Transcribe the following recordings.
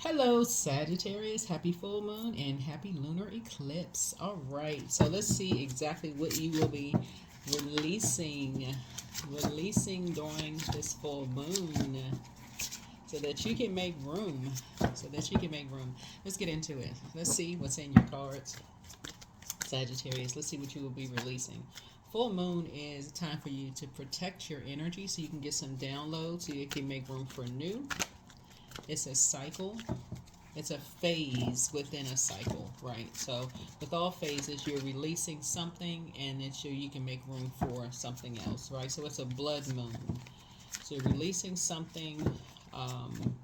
Hello, Sagittarius. Happy full moon and happy lunar eclipse. All right, so let's see exactly what you will be releasing, during this full moon, so that you can make room. Let's get into it. Let's see what's in your cards, Sagittarius. Let's see what you will be releasing. Full moon is a time for you to protect your energy, so you can get some downloads, so you can make room for new. It's a cycle. It's a phase within a cycle, right? So with all phases, you're releasing something, and then so you can make room for something else, right? So it's a blood moon. So you're releasing something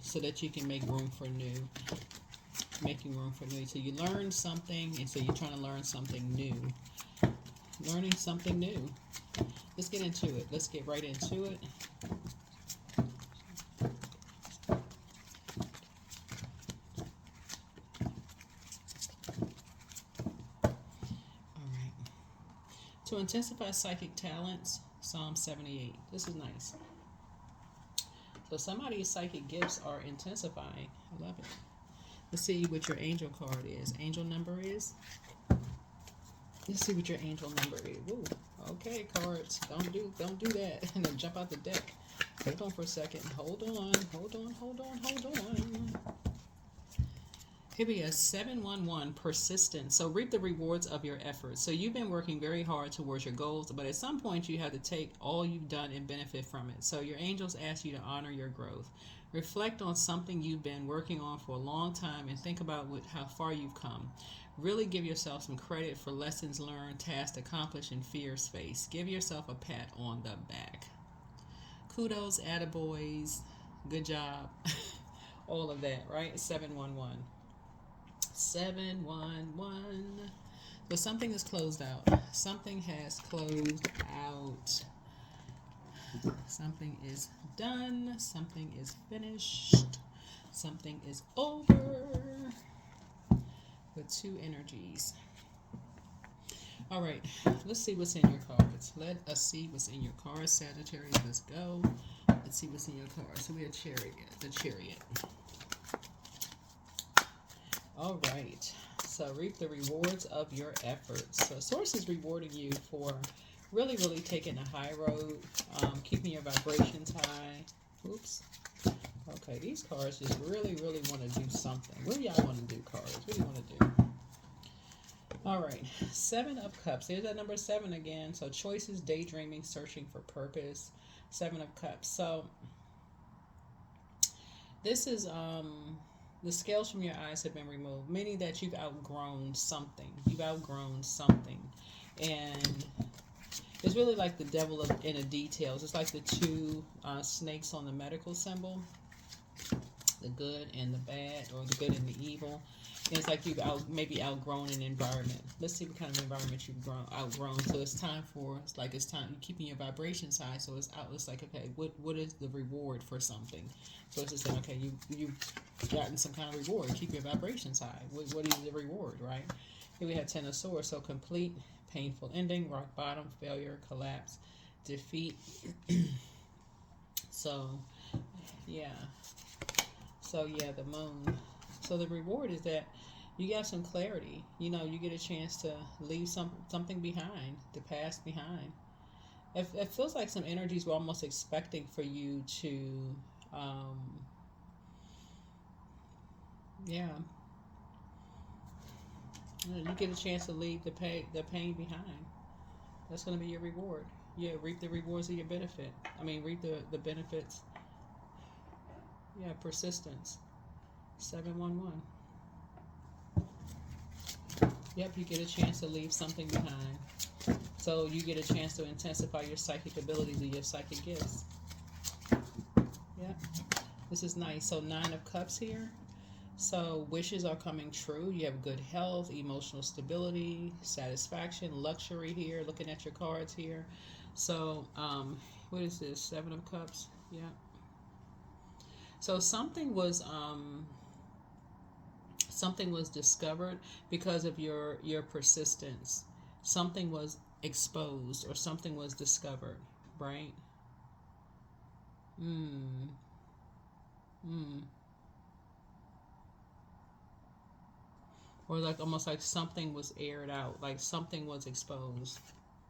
so that you can make room for new. Making room for new. So you learn something, and so you're trying to learn something new. Learning something new. Let's get into it. Let's get right into it. To intensify psychic talents, Psalm 78. This is nice. So somebody's psychic gifts are intensifying. I love it. Let's see what your angel card is. Angel number is. Let's see what your angel number is. Woo. Okay, cards. Don't do that. And then jump out the deck. Hold on for a second. Hold on. Here we are, 711, persistence. So reap the rewards of your efforts. So you've been working very hard towards your goals, but at some point you have to take all you've done and benefit from it. So your angels ask you to honor your growth. Reflect on something you've been working on for a long time and think about how far you've come. Really give yourself some credit for lessons learned, tasks accomplished, and fears faced. Give yourself a pat on the back. Kudos, attaboys, good job. All of that, right? 711. 711. So something is closed out. Something has closed out. Something is done. Something is finished. Something is over. With two energies. All right. Let's see what's in your cards. Let us see what's in your cards, Sagittarius. Let's go. Let's see what's in your cards. So we have Chariot. The Chariot. All right. So reap the rewards of your efforts. So Source is rewarding you for really taking the high road, keeping your vibrations high. Oops. Okay, these cards just really want to do something. What do y'all want to do, cards? What do you want to do? All right. 7 of Cups. There's that number 7 again. So choices, daydreaming, searching for purpose. 7 of Cups. So this is the scales from your eyes have been removed, meaning that you've outgrown something. And it's really like the devil in the details. It's like the two snakes on the medical symbol, the good and the bad, or the good and the evil. And it's like you've maybe outgrown an environment. Let's see what kind of environment you've outgrown. So it's time you're keeping your vibrations high. So it's like, okay, what is the reward for something? So it's just like, okay, you've gotten some kind of reward. Keep your vibrations high. What is the reward, right? Here we have 10 of Swords. So complete, painful ending, rock bottom, failure, collapse, defeat. So yeah, the moon. So the reward is that you got some clarity. You get a chance to leave something behind, the past behind. It feels like some energies were almost expecting for you to, yeah. You get a chance to leave the pain behind. That's going to be your reward. Yeah, reap the rewards of your benefit. Reap the benefits. Yeah, persistence. 711. Yep, you get a chance to leave something behind. So you get a chance to intensify your psychic abilities and your psychic gifts. Yep. This is nice. So 9 of Cups here. So wishes are coming true. You have good health, emotional stability, satisfaction, luxury here. Looking at your cards here. So what is this? 7 of Cups. Yeah. So something was discovered because of your persistence. Something was exposed or something was discovered, right? Mm. Or like almost like something was aired out, like something was exposed,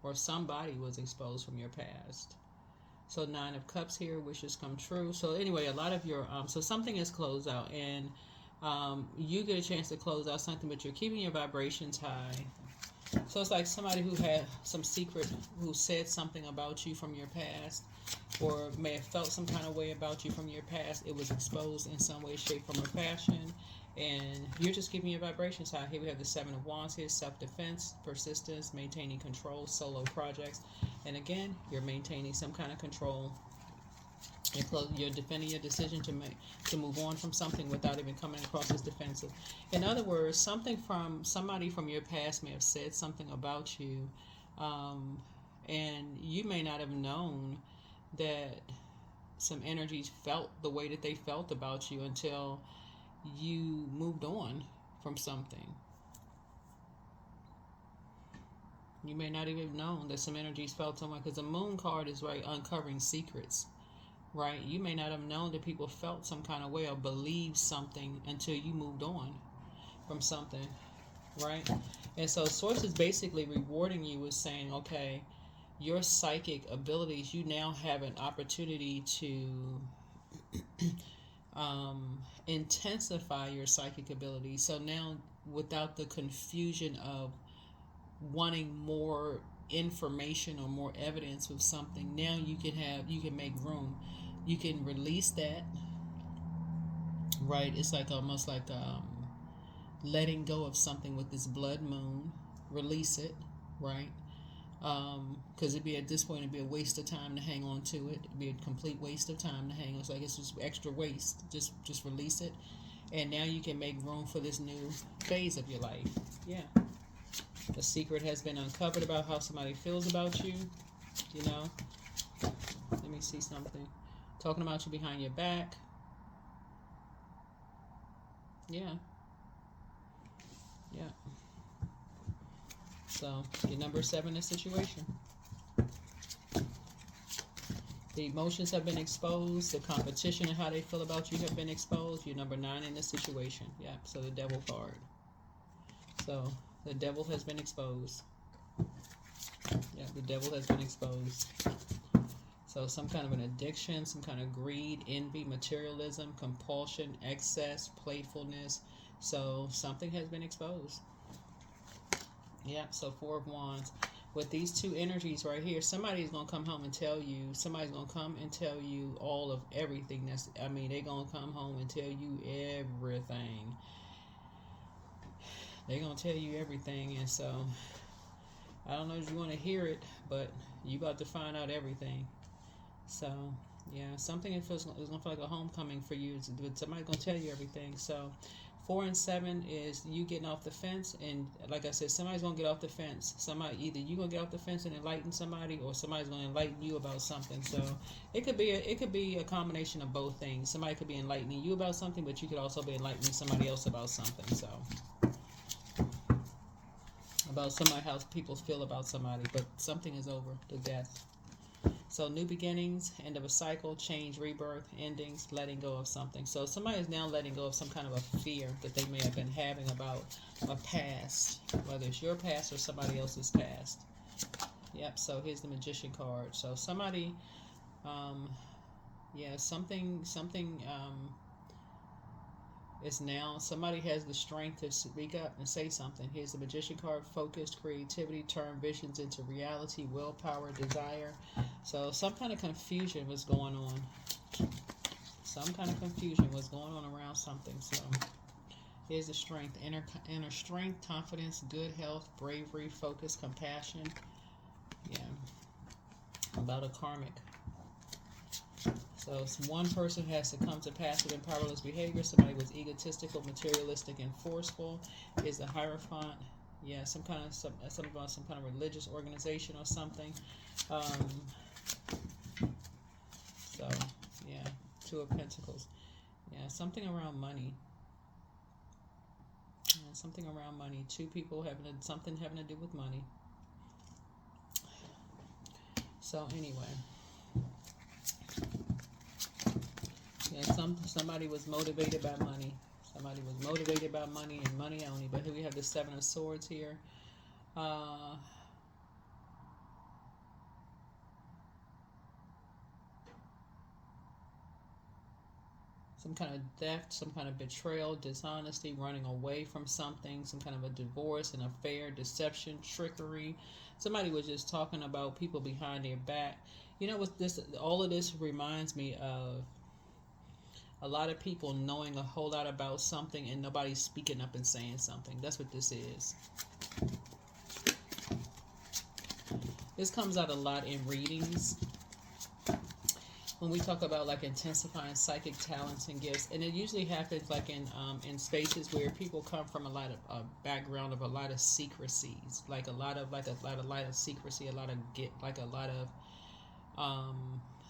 or somebody was exposed from your past. So 9 of Cups here, wishes come true. So anyway, a lot of your so something is closed out, and you get a chance to close out something, but you're keeping your vibrations high. So it's like somebody who had some secret, who said something about you from your past, or may have felt some kind of way about you from your past. It was exposed in some way, shape, form, or fashion, and you're just keeping your vibrations high. Here we have the 7 of Wands here, self-defense, persistence, maintaining control, solo projects, and again, you're maintaining some kind of control. You're defending your decision to move on from something without even coming across as defensive. In other words, somebody from your past may have said something about you, and you may not have known that some energies felt the way that they felt about you until you moved on from something. You may not even have known that some energies felt someone, because the Moon card is right, uncovering secrets. Right? You may not have known that people felt some kind of way or believed something until you moved on from something. Right? And so Source is basically rewarding you with saying, okay, your psychic abilities, you now have an opportunity to intensify your psychic abilities. So now, without the confusion of wanting more information or more evidence of something, now you can make room. You can release that, right? It's like almost like letting go of something with this blood moon. Release it, right? Because it'd be, at this point, it'd be a waste of time to hang on to it. It'd be a complete waste of time to hang on. So I guess it's extra waste. Just release it, and now you can make room for this new phase of your life. Yeah. The secret has been uncovered about how somebody feels about you. You know. Let me see something. Talking about you behind your back. Yeah. Yeah. So, your number 7 is situation. The emotions have been exposed. The competition and how they feel about you have been exposed. Your number 9 in the situation. Yeah. So, the Devil card. So, the Devil has been exposed. Yeah, the Devil has been exposed. So some kind of an addiction, some kind of greed, envy, materialism, compulsion, excess, playfulness. So something has been exposed. Yeah, so 4 of Wands. With these two energies right here, somebody's going to come home and tell you, somebody's going to come and tell you all of everything. They're going to come home and tell you everything. They're going to tell you everything, and so I don't know if you want to hear it, but you about to find out everything. So, yeah, something is going to feel like a homecoming for you. Somebody's going to tell you everything. So, 4 and 7 is you getting off the fence. And like I said, somebody's going to get off the fence. Either you're going to get off the fence and enlighten somebody, or somebody's going to enlighten you about something. So, it could be a combination of both things. Somebody could be enlightening you about something, but you could also be enlightening somebody else about something. So, about somebody, how people feel about somebody. But something is over. The death. So new beginnings, end of a cycle, change, rebirth, endings, letting go of something. So somebody is now letting go of some kind of a fear that they may have been having about a past, whether it's your past or somebody else's past. Yep, so here's the Magician card. So somebody, something is now, somebody has the strength to speak up and say something. Here's the Magician card: focused, creativity, turn visions into reality, willpower, desire. So some kind of confusion was going on. Some kind of confusion was going on around something. So here's the strength: inner strength, confidence, good health, bravery, focus, compassion. Yeah, about a karmic. So one person has to come to passive and powerless behavior. Somebody was egotistical, materialistic, and forceful. Is the Hierophant. Yeah, some kind of religious organization or something. So yeah, 2 of Pentacles. Yeah, something around money. Yeah, something around money. 2 people something having to do with money. So anyway. Yeah, somebody was motivated by money. Somebody was motivated by money and money only. But here we have the Seven of Swords here. Some kind of theft, some kind of betrayal, dishonesty, running away from something, some kind of a divorce, an affair, deception, trickery. Somebody was just talking about people behind their back. You know what this, all of this reminds me of? A lot of people knowing a whole lot about something and nobody's speaking up and saying something. That's what this is. This comes out a lot in readings. When we talk about like intensifying psychic talents and gifts, and it usually happens like in spaces where people come from a lot of background of a lot of secrecies, like a lot of secrecy, a lot of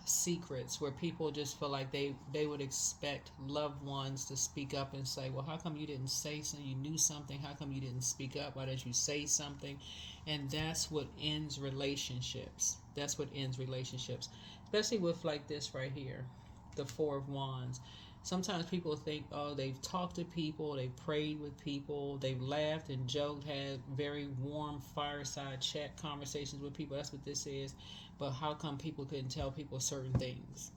secrets, where people just feel like they would expect loved ones to speak up and say, well, how come you didn't say something? You knew something. How come you didn't speak up? Why didn't you say something? And that's what ends relationships. That's what ends relationships. Especially with like this right here, the Four of Wands. Sometimes people think, oh, they've talked to people, they've prayed with people, they've laughed and joked, had very warm fireside chat conversations with people. That's what this is. But how come people couldn't tell people certain things?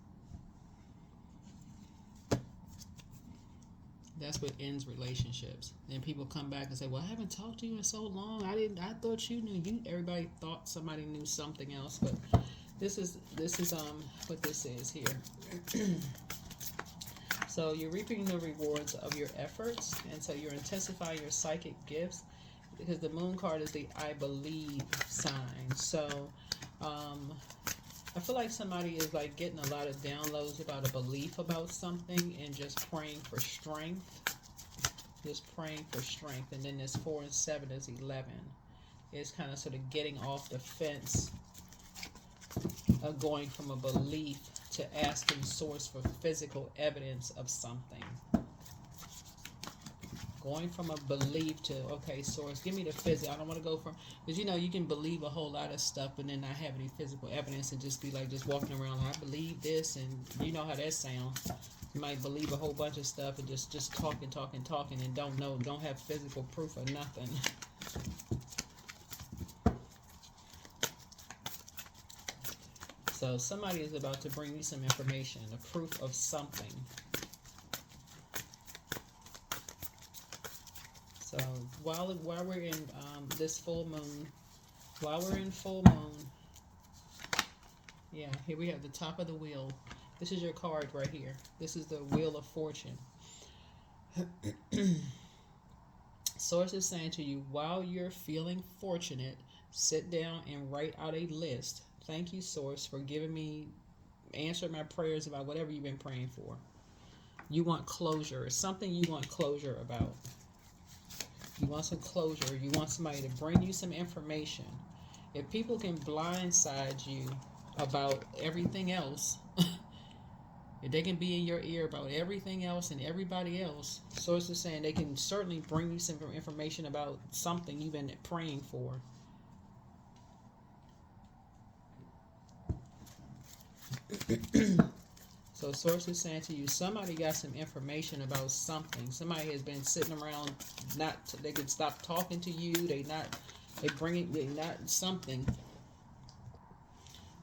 That's what ends relationships. Then people come back and say, well, I haven't talked to you in so long. I thought you knew. Everybody thought somebody knew something else, but this is what this is here. So you're reaping the rewards of your efforts, and so you're intensifying your psychic gifts, because the moon card is the I believe sign. So I feel like somebody is like getting a lot of downloads about a belief about something and just praying for strength. Just praying for strength. And then this 4 and 7 is 11. It's kind of sort of getting off the fence, going from a belief to asking source for physical evidence of something. Going from a belief to, okay, source, give me the physical. I don't want to go from, because you can believe a whole lot of stuff and then not have any physical evidence and just be like just walking around, I believe this, and you know how that sounds. You might believe a whole bunch of stuff and just talking and don't have physical proof of nothing. So somebody is about to bring you some information, a proof of something. So while we're in this full moon, yeah, here we have the top of the wheel. This is your card right here. This is the Wheel of Fortune. Source is saying to you, while you're feeling fortunate, sit down and write out a list. Thank you, Source, for giving me, answer my prayers about whatever you've been praying for. You want closure. It's something you want closure about. You want some closure. You want somebody to bring you some information. If people can blindside you about everything else, if they can be in your ear about everything else and everybody else, Source is saying they can certainly bring you some information about something you've been praying for. So Source is saying to you, somebody got some information about something. Somebody has been sitting around, they could stop talking to you. They not something.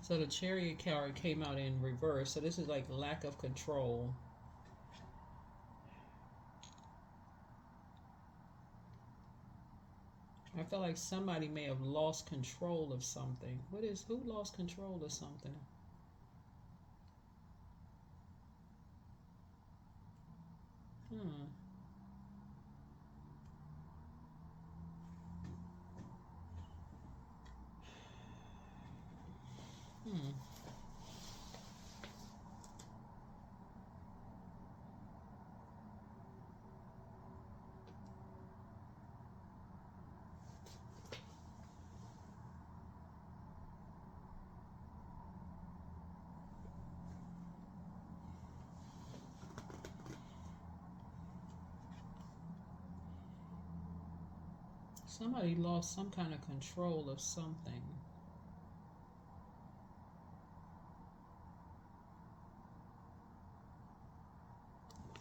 So the Chariot card came out in reverse. So this is like lack of control. I feel like somebody may have lost control of something. Who lost control of something? Somebody lost some kind of control of something.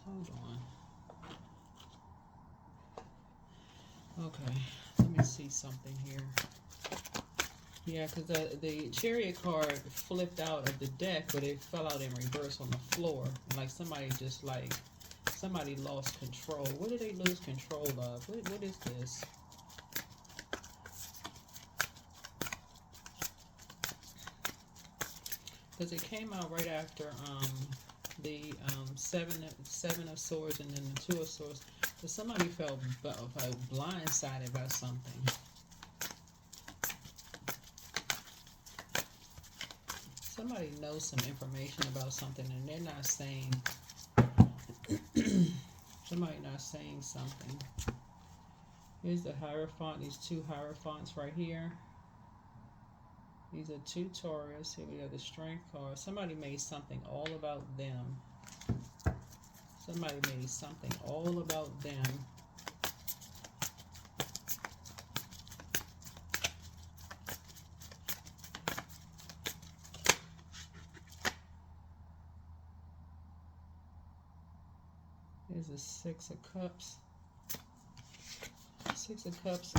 Hold on. Okay, let me see something here. Yeah, because the Chariot card flipped out of the deck, but it fell out in reverse on the floor. And like somebody somebody lost control. What did they lose control of? What is this? Because it came out right after the seven of swords and then the 2 of swords. So somebody felt blindsided by something. Somebody knows some information about something and they're not saying. Somebody not saying something. Here's the Hierophant. These 2 Hierophants right here. These are 2 Taurus. Here we have the Strength card. Somebody made something all about them. Somebody made something all about them. Here's the 6 of Cups. 6 of Cups,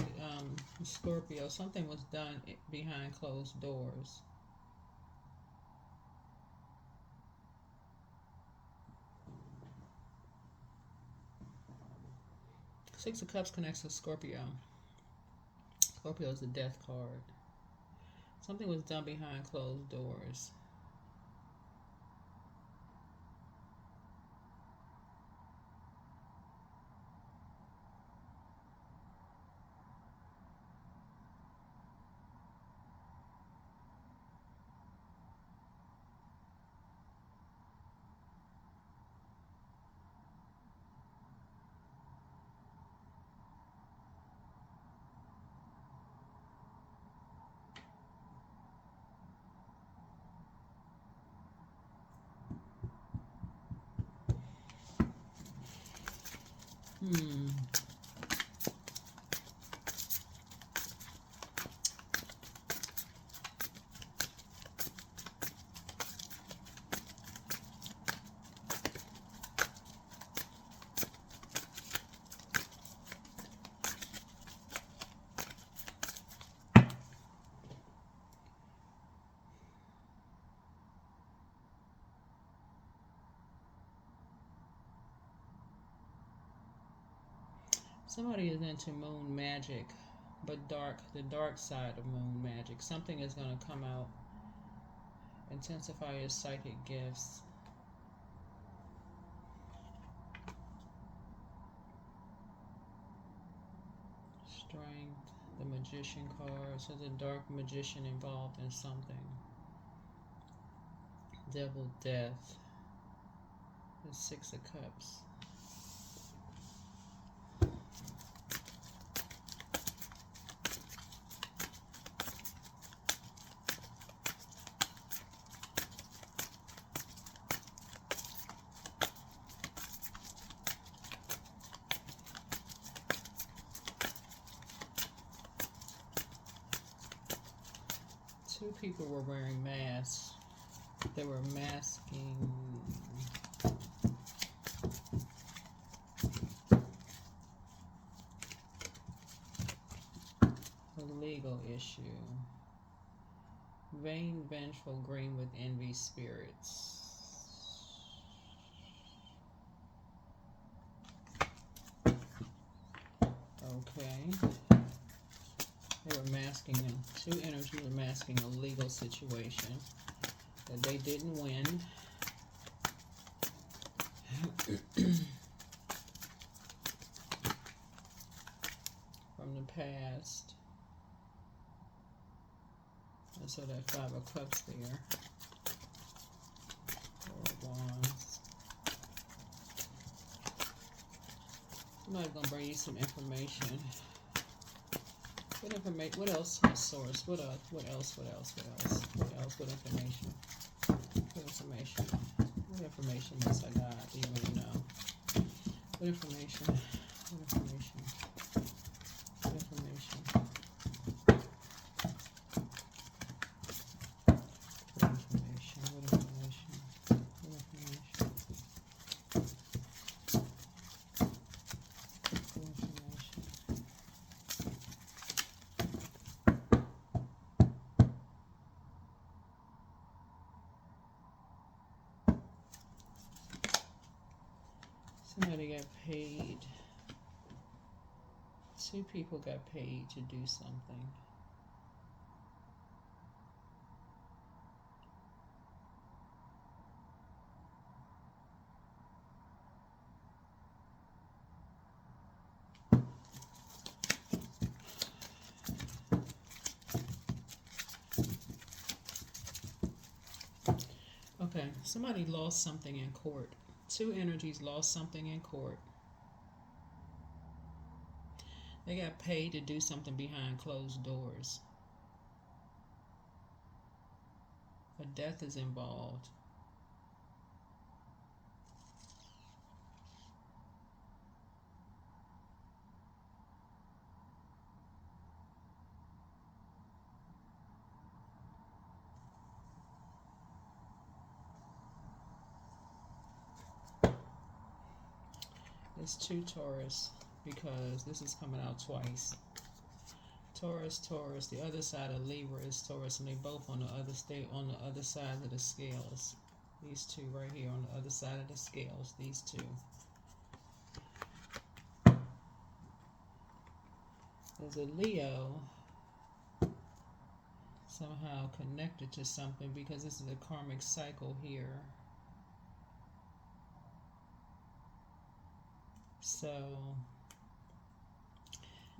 Scorpio. Something was done behind closed doors. Six of Cups connects to Scorpio. Scorpio is the death card. Something was done behind closed doors. Somebody is into moon magic, but the dark side of moon magic. Something is going to come out. Intensify your psychic gifts. Strength, the Magician card. So the dark magician involved in something. Devil, death. The 6 of Cups. Two people were wearing masks. They were masking a legal issue. Vain, vengeful, green with envy spirits. Okay. They were masking, two energies were masking a legal situation that they didn't win. From the past. And so that 5 of Cups there. 4 of Wands. Somebody's going to bring you some information. What information? What else? Source. What else? What else? What else? What else? What else? What information? What information? What information else I got? Do you want to know? What information? What information? What information? What information? What information? What information? What information? Somebody got paid. Two people got paid to do something. Okay, somebody lost something in court. Two energies lost something in court. They got paid to do something behind closed doors. A death is involved. It's two Taurus because this is coming out twice. Taurus, Taurus. The other side of Libra is Taurus, and they both on the other side of the scales. These two right here on the other side of the scales. These two. There's a Leo somehow connected to something because this is a karmic cycle here. So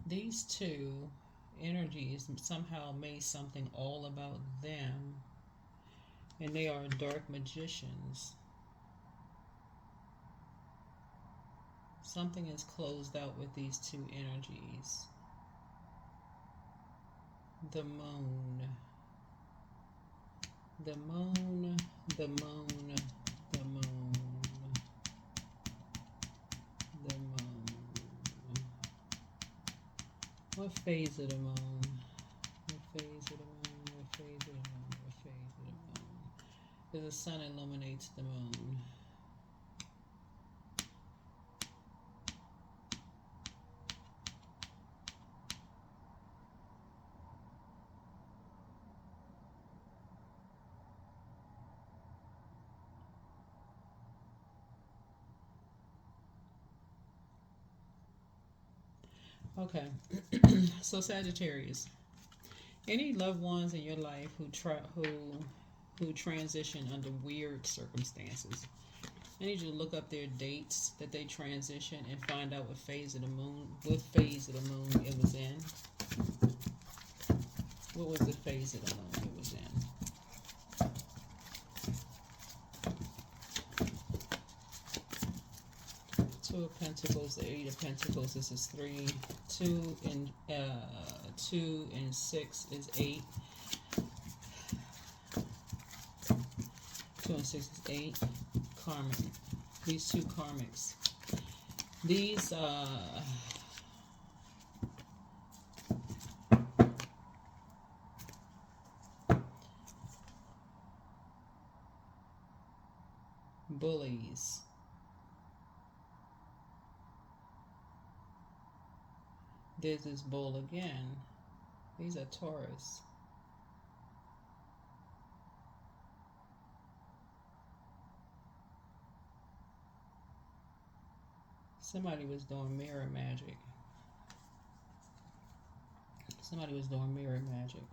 these two energies somehow made something all about them, and they are dark magicians. Something is closed out with these two energies. The moon. The moon, the moon, the moon, the moon. What phase of the moon? What phase of the moon? What phase of the moon? What phase of the moon? Because the sun illuminates the moon. Okay, so Sagittarius, any loved ones in your life who transition under weird circumstances, I need you to look up their dates that they transition and find out what phase of the moon it was in. What was the phase of the moon it was in? Two of Pentacles, the Eight of Pentacles. This is 3. 2 and 6 is 8. 2 and 6 is 8. Karmic. These two karmics. These bullies. There's this bull again. These are Taurus. Somebody was doing mirror magic. Somebody was doing mirror magic.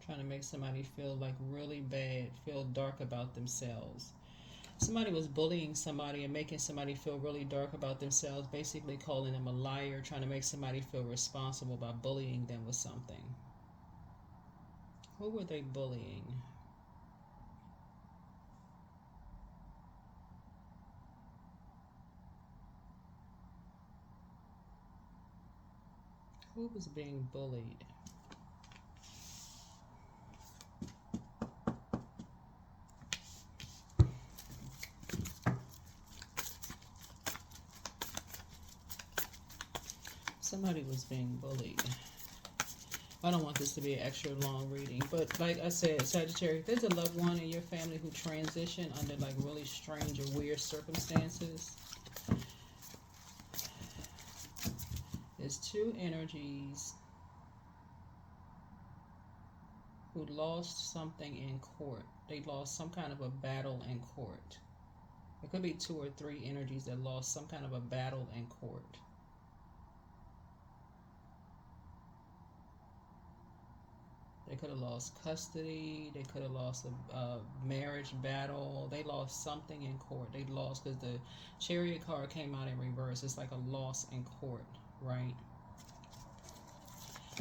Trying to make somebody feel like really bad, feel dark about themselves. Somebody was bullying somebody and making somebody feel really dark about themselves, basically calling them a liar, trying to make somebody feel responsible by bullying them with something. Who were they bullying? Who was being bullied? Somebody was being bullied. I don't want this to be an extra long reading, but like I said, Sagittarius, there's a loved one in your family who transitioned under like really strange or weird circumstances. There's two energies who lost something in court. They lost some kind of a battle in court. It could be 2 or 3 energies that lost some kind of a battle in court. They could have lost custody. They could have lost a marriage battle. They lost something in court. They lost because the Chariot card came out in reverse. It's like a loss in court, right?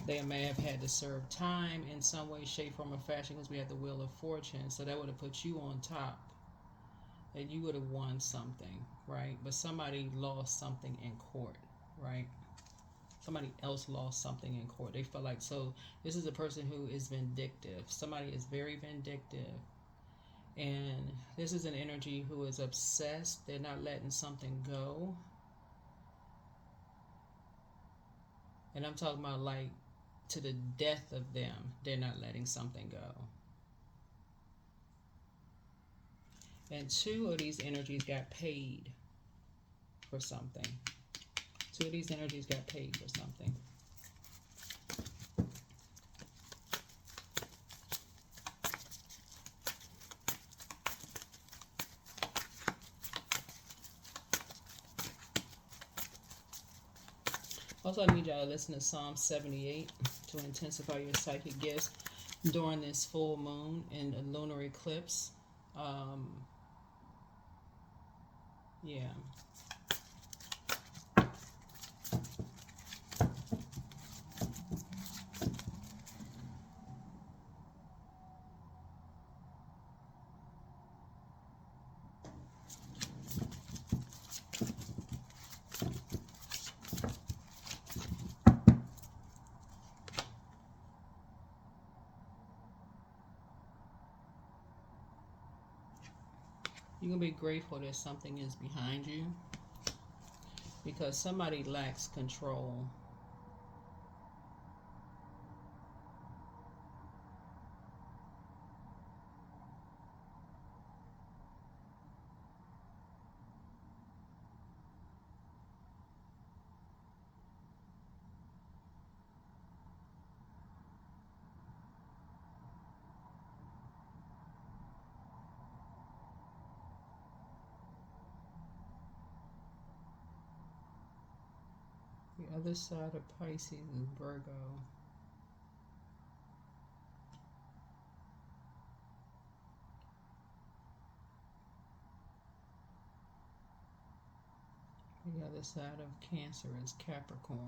They may have had to serve time in some way, shape, form, or fashion because we have the Wheel of Fortune. So that would have put you on top. And you would have won something, right? But somebody lost something in court, right? Somebody else lost something in court. They felt like, so this is a person who is vindictive. Somebody is very vindictive. And this is an energy who is obsessed. They're not letting something go. And I'm talking about like to the death of them. They're not letting something go. And 2 of these energies got paid for something. 2 of these energies got paid for something. Also, I need y'all to listen to Psalm 78 to intensify your psychic gifts during this full moon and a lunar eclipse. Yeah. You're going to be grateful that something is behind you because somebody lacks control. The other side of Pisces is Virgo. The other side of Cancer is Capricorn.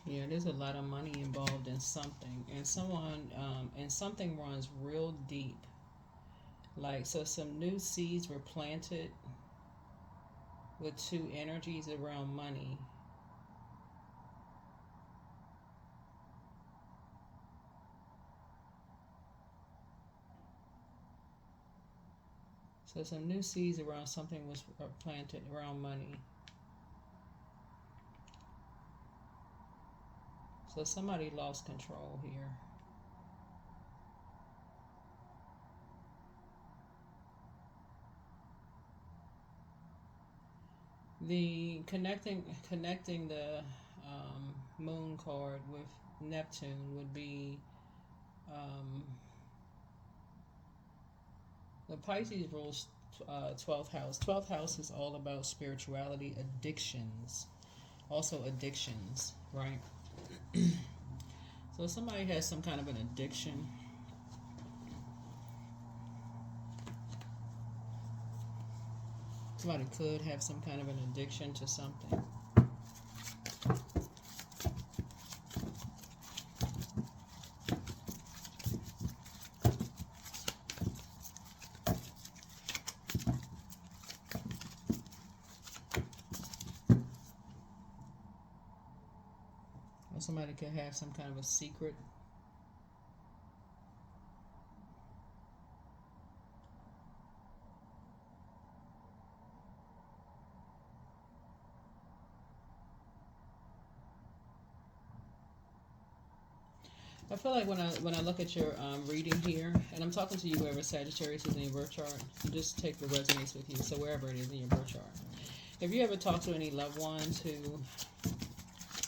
Yeah, there's a lot of money involved in something, and something runs real deep. Like, so some new seeds were planted with 2 energies around money. So some new seeds around something was planted around money. So somebody lost control here. The connecting the moon card with Neptune would be the Pisces rules 12th house. 12th house is all about spirituality, addictions, also addictions, right? So somebody has some kind of an addiction. Somebody could have some kind of an addiction to something. Or somebody could have some kind of a secret. I feel like when I look at your reading here, and I'm talking to you wherever Sagittarius is in your birth chart, you just take what resonates with you. So wherever it is in your birth chart. If you ever talk to any loved ones who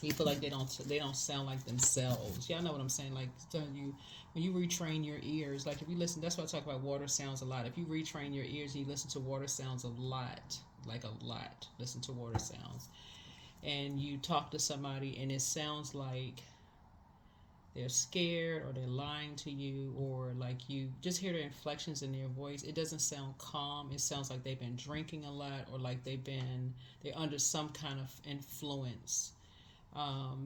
you feel like they don't sound like themselves, y'all know what I'm saying. Like when you retrain your ears, like if you listen, that's why I talk about water sounds a lot. If you retrain your ears and you listen to water sounds a lot, like a lot, listen to water sounds, and you talk to somebody and it sounds like they're scared or they're lying to you, or like you just hear the inflections in their voice, it doesn't sound calm. It sounds like they've been drinking a lot, or like they're under some kind of influence,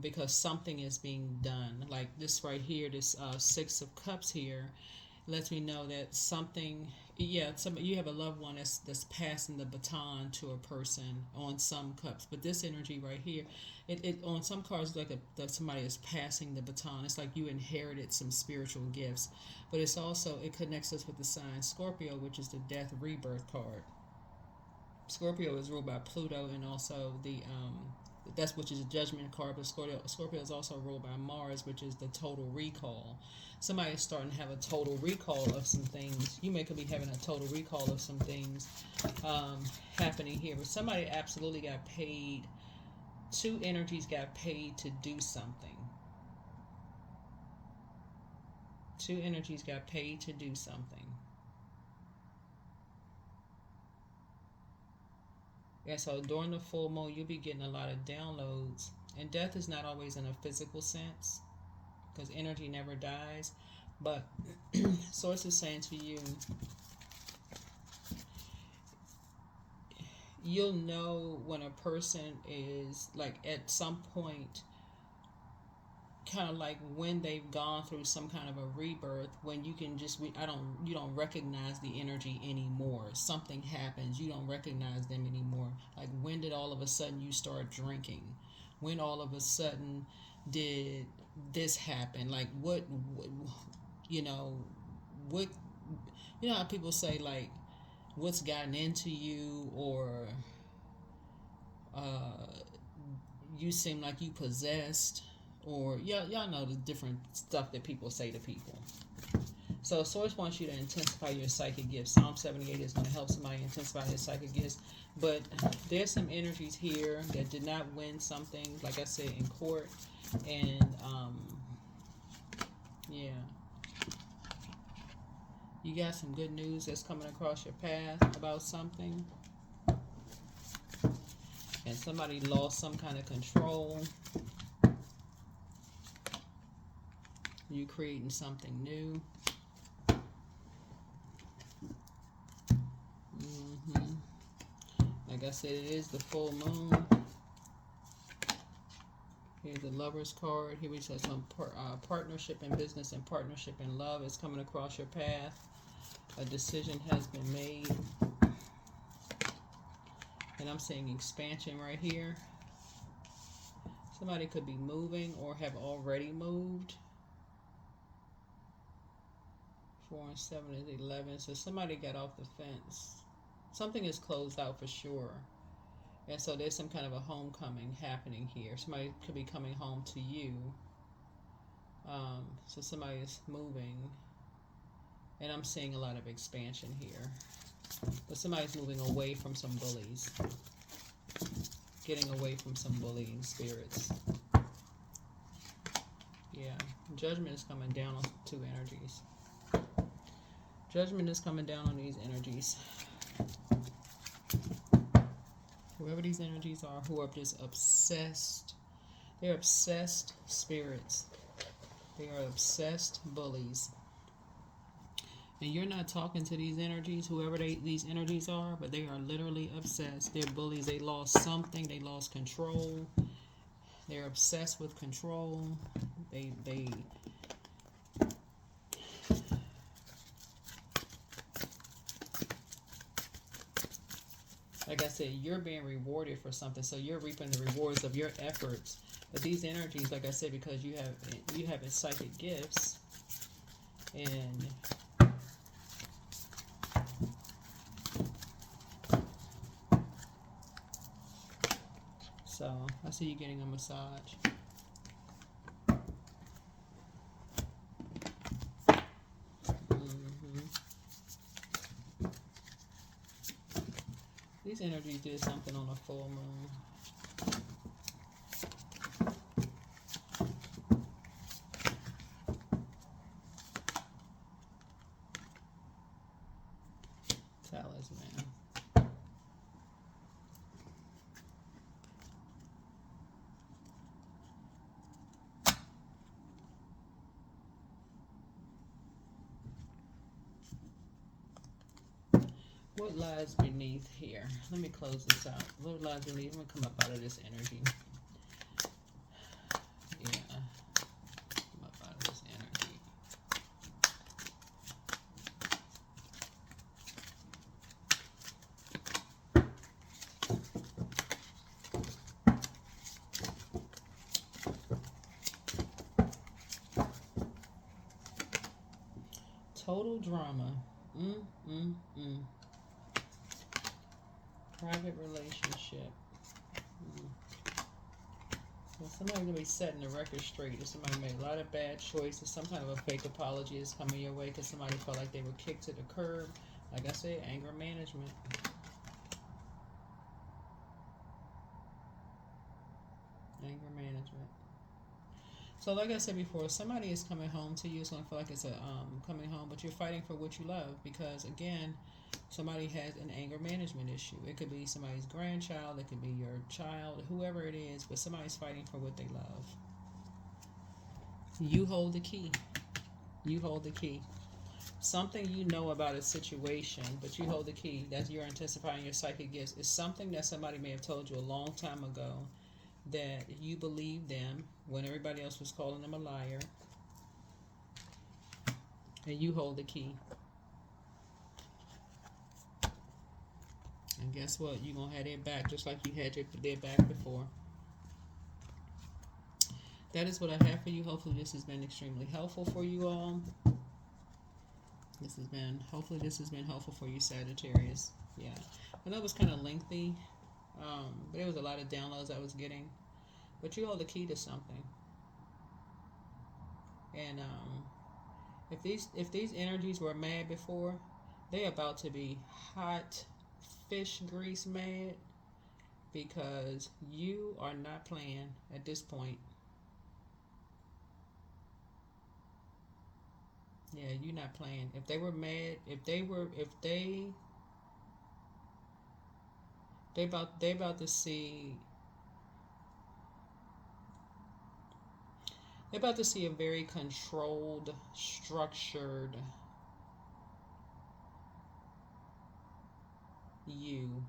because something is being done. Like this right here, this Six of Cups here lets me know that something, you have a loved one that's passing the baton to a person on some cups. But this energy right here, it on some cards, like that somebody is passing the baton. It's like you inherited some spiritual gifts. But it's also, it connects us with the sign Scorpio, which is the death rebirth card. Scorpio is ruled by Pluto, and also that's which is a judgment card. But Scorpio is also ruled by Mars, which is the total recall. Somebody is starting to have a total recall of some things. You could be having a total recall of some things happening here. But somebody absolutely got paid. Two energies got paid to do something. Two energies got paid to do something. Yeah, so during the full moon, you'll be getting a lot of downloads. And death is not always in a physical sense, because energy never dies. But Source is saying to you, you'll know when a person is like at some point, kind of like when they've gone through some kind of a rebirth, when you can just you don't recognize the energy anymore. Something happens, you don't recognize them anymore. Like, when did all of a sudden you start drinking? When all of a sudden did this happen? Like what how people say, like, what's gotten into you, or you seem like you possessed, or y'all know the different stuff that people say to people. So Source wants you to intensify your psychic gifts. Psalm 78 is going to help somebody intensify his psychic gifts. But there's some energies here that did not win something, like I said, in court. And you got some good news that's coming across your path about something. And somebody lost some kind of control. You creating something new. Like I said, it is the full moon. Here's the Lover's card. Here we said some partnership in business and partnership in love is coming across your path. A decision has been made. And I'm seeing expansion right here. Somebody could be moving or have already moved. 4 and 7 is 11. So somebody got off the fence. Something is closed out for sure. And so there's some kind of a homecoming happening here. Somebody could be coming home to you. So somebody is moving. And I'm seeing a lot of expansion here. But somebody's moving away from some bullies. Getting away from some bullying spirits. Yeah. Judgment is coming down on two energies. Judgment is coming down on these energies. Whoever these energies are, who are just obsessed. They're obsessed spirits. They are obsessed bullies. And you're not talking to these energies, whoever these energies are, but they are literally obsessed. They're bullies. They lost something. They lost control. They're obsessed with control. They like I said, you're being rewarded for something, so you're reaping the rewards of your efforts. But these energies, like I said, because you have psychic gifts, and so I see you getting a massage. These energies did something on a full moon. Talisman. What lies beneath here? Let me close this out. What lies beneath? I'm going to come up out of this energy. Yeah. Come up out of this energy. Total drama. Private relationship. So somebody's going to be setting the record straight. If somebody made a lot of bad choices, some kind of a fake apology is coming your way because somebody felt like they were kicked to the curb. Like I said, anger management. Anger management. So like I said before, somebody is coming home to you. It's going to feel like it's a coming home, but you're fighting for what you love because, again, somebody has an anger management issue. It could be somebody's grandchild. It could be your child, whoever it is, but somebody's fighting for what they love. You hold the key. You hold the key. Something you know about a situation, but you hold the key. That's you're intensifying your psychic gifts. It's something that somebody may have told you a long time ago that you believed them when everybody else was calling them a liar. And you hold the key. And guess what? You're going to have their back just like you had their back before. That is what I have for you. Hopefully this has been extremely helpful for you all. Hopefully this has been helpful for you, Sagittarius. Yeah. I know it was kind of lengthy, but there was a lot of downloads I was getting. But you hold the key to something. And if these energies were mad before, they're about to be hot fish grease mad because you are not playing at this point. Yeah, you're not playing. If they were mad, they about to see. They're about to see a very controlled, structured you.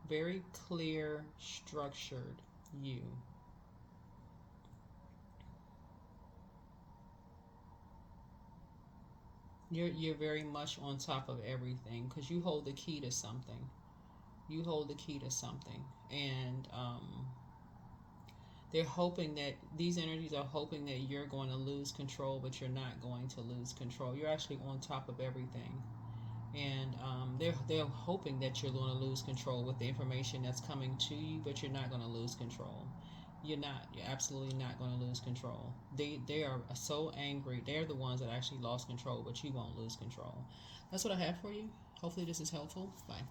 Very clear, structured you. You're very much on top of everything because you hold the key to something. You hold the key to something. And they're hoping that these energies are hoping that you're going to lose control, but you're not going to lose control. You're actually on top of everything. And they're hoping that you're going to lose control with the information that's coming to you, but you're not going to lose control. You're not. You're absolutely not going to lose control. They are so angry. They're the ones that actually lost control, but you won't lose control. That's what I have for you. Hopefully this is helpful. Bye.